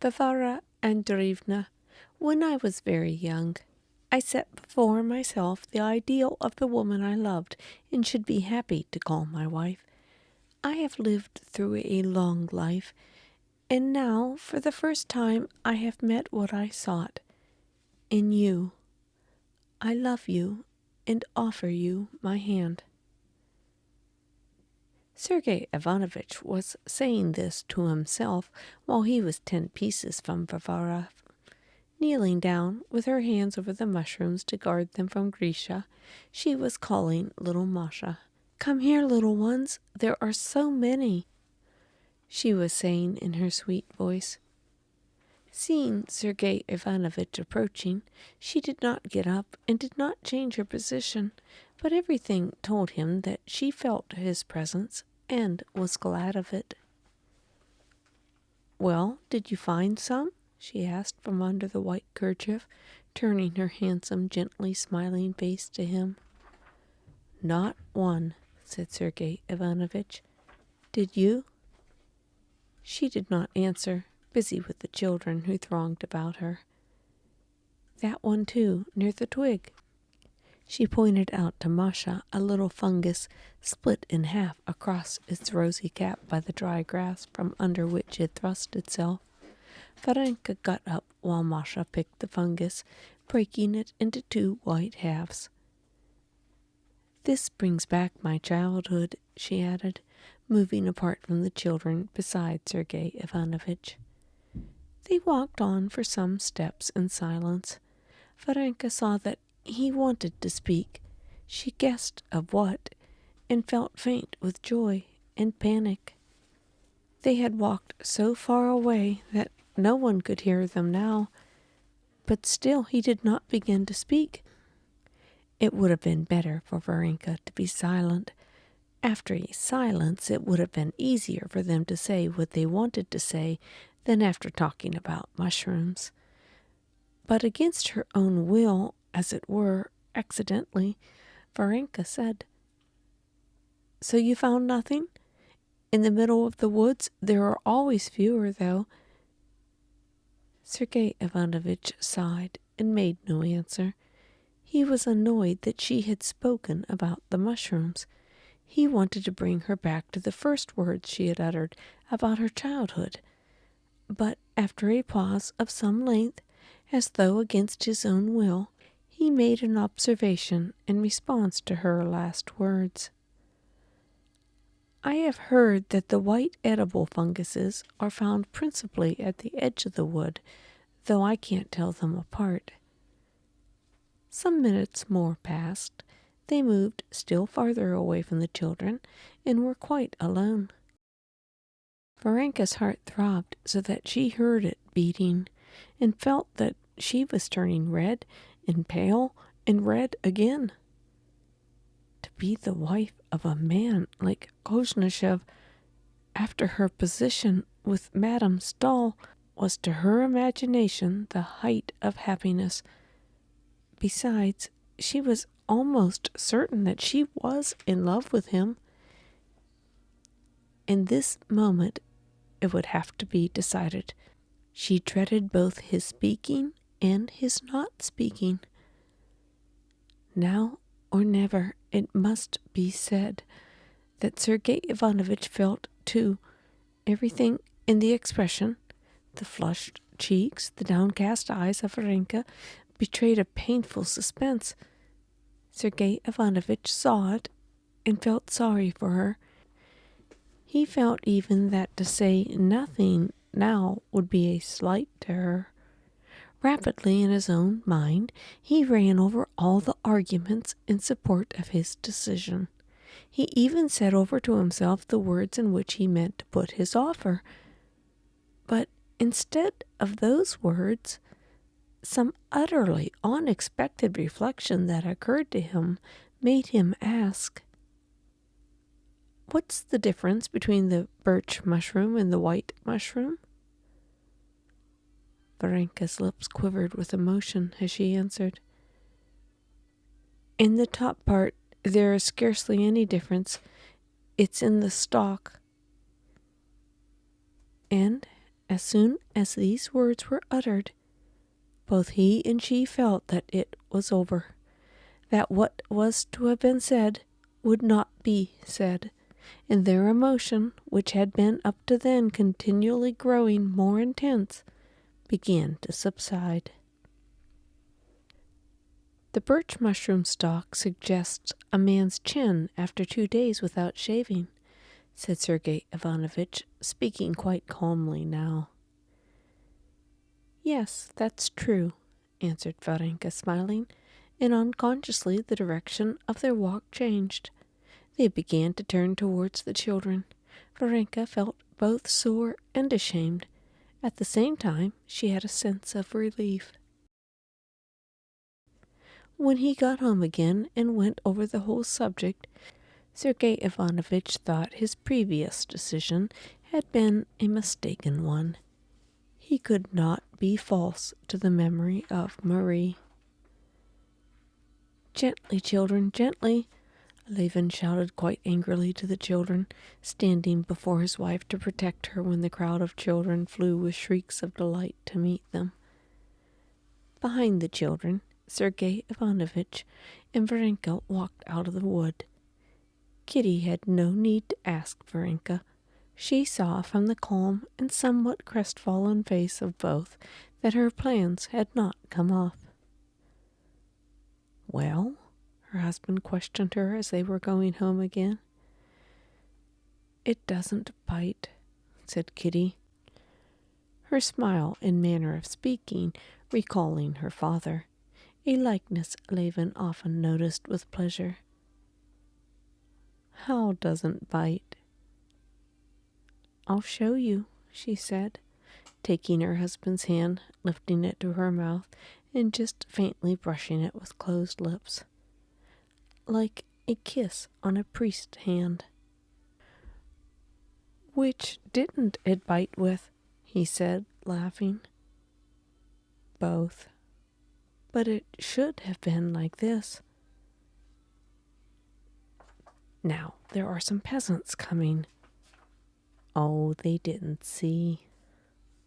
Varvara Andreevna, when I was very young, I set before myself the ideal of the woman I loved and should be happy to call my wife. I have lived through a long life, and now, for the first time, I have met what I sought. In you. I love you and offer you my hand. Sergei Ivanovitch was saying this to himself while he was 10 paces from Varvara. Kneeling down, with her hands over the mushrooms to guard them from Grisha, she was calling little Masha. "Come here, little ones, there are so many," she was saying in her sweet voice. Seeing Sergei Ivanovitch approaching, she did not get up and did not change her position, but everything told him that she felt his presence and was glad of it. "Well, did you find some?" she asked from under the white kerchief, turning her handsome, gently smiling face to him. "Not one," said Sergei Ivanovitch. "Did you?" She did not answer, busy with the children who thronged about her. "That one too, near the twig." She pointed out to Masha a little fungus split in half across its rosy cap by the dry grass from under which it thrust itself. Varenka got up while Masha picked the fungus, breaking it into 2 white halves. "This brings back my childhood," she added, moving apart from the children beside Sergei Ivanovitch. They walked on for some steps in silence. Varenka saw that he wanted to speak. She guessed of what, and felt faint with joy and panic. They had walked so far away that no one could hear them now, but still he did not begin to speak. It would have been better for Varenka to be silent. After a silence, it would have been easier for them to say what they wanted to say than after talking about mushrooms. But against her own will, as it were, accidentally, Varenka said, "So you found nothing? In the middle of the woods there are always fewer, though." Sergei Ivanovitch sighed and made no answer. He was annoyed that she had spoken about the mushrooms. He wanted to bring her back to the first words she had uttered about her childhood. But after a pause of some length, as though against his own will, he made an observation in response to her last words. "I have heard that the white edible funguses are found principally at the edge of the wood, though I can't tell them apart." Some minutes more passed. They moved still farther away from the children and were quite alone. Varenka's heart throbbed so that she heard it beating and felt that she was turning red and pale and red again. To be the wife of a man like Koznishev after her position with Madame Stahl was to her imagination the height of happiness. Besides, she was almost certain that she was in love with him. In this moment it would have to be decided. She dreaded both his speaking and his not speaking. Now or never, it must be said that Sergei Ivanovitch felt, too, everything in the expression. The flushed cheeks, the downcast eyes of Varenka betrayed a painful suspense. Sergei Ivanovitch saw it and felt sorry for her. He felt even that to say nothing now would be a slight to her. Rapidly in his own mind, he ran over all the arguments in support of his decision. He even said over to himself the words in which he meant to put his offer. But instead of those words, some utterly unexpected reflection that occurred to him made him ask, "What's the difference between the birch mushroom and the white mushroom?" Varenka's lips quivered with emotion as she answered, "In the top part there is scarcely any difference. It's in the stalk." And As soon as these words were uttered, both he and she felt that it was over, that what was to have been said would not be said, and their emotion, which had been up to then continually growing more intense, began to subside. The birch mushroom stalk suggests a man's chin after 2 days without shaving, said Sergei Ivanovitch, speaking quite calmly now. Yes, that's true, answered Varenka, smiling, and unconsciously the direction of their walk changed. They began to turn towards the children. Varenka felt both sore and ashamed. At the same time, she had a sense of relief. When he got home again and went over the whole subject, Sergei Ivanovitch thought his previous decision had been a mistaken one. He could not be false to the memory of Marie. Gently, children, gently, Levin shouted quite angrily to the children, standing before his wife to protect her when the crowd of children flew with shrieks of delight to meet them. Behind the children, Sergei Ivanovitch and Varenka walked out of the wood. Kitty had no need to ask Varenka. She saw from the calm and somewhat crestfallen face of both that her plans had not come off. Well? Her husband questioned her as they were going home again. It doesn't bite, said Kitty, her smile and manner of speaking recalling her father, a likeness Levin often noticed with pleasure. How doesn't bite? I'll show you, she said, taking her husband's hand, lifting it to her mouth, and just faintly brushing it with closed lips, like a kiss on a priest's hand. Which didn't it bite with? He said, laughing. Both. But it should have been like this. Now there are some peasants coming. Oh, they didn't see.